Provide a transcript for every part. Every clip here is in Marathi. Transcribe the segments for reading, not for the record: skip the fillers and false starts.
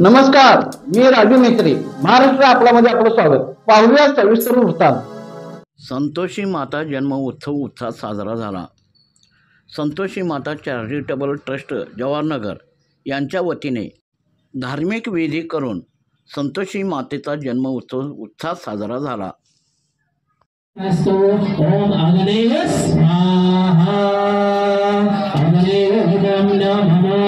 नमस्कार, मी राजू मेत्री. महाराष्ट्र आपल्यामध्ये आपलं स्वागत. पाहूया सविस्तर वृत्तांत. संतोषी माता जन्म उत्साहात साजरा झाला. संतोषी माता चॅरिटेबल ट्रस्ट जवाहरनगर यांच्या वतीने धार्मिक विधी करून संतोषी मातेचा जन्म उत्साहात साजरा झाला. ओम आग्नेय स्वाहा आग्नेय नमः.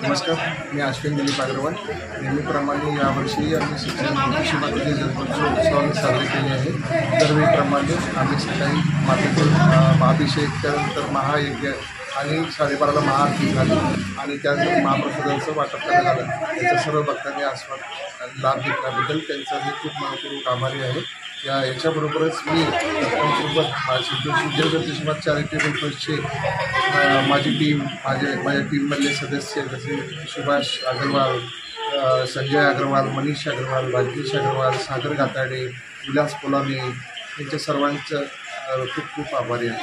नमस्कार, मी अश्विन दिलीप अग्रवाल. नेहमीप्रमाणे यावर्षी आम्ही संतोषी मातेचे जन्मोत्सव साजरे केले आहे. दरवेळीप्रमाणे आम्ही सकाळी मातेचे महाअभिषेक, त्यानंतर महायज्ञ आणि 12:30ला महाआरती झाली आणि त्यानंतर महाप्रसादाचं वाटप करण्यात आलं. त्याचा सर्व भक्तांनी आस्वाद लाभ घेतल्याबद्दल त्यांचा मी खूप मनपूर्वक आभारी आहे. याच्याबरोबरच मी संतोषी माता चॅरिटेबल ट्रस्टचे माझी टीम, माझ्या टीममधले सदस्य जसे सुभाष अग्रवाल, संजय अग्रवाल, मनीष अग्रवाल, राजेश अग्रवाल, सागर गाताडे, विलास पोलाने यांच्या सर्वांचं खूप खूप आभारी आहे.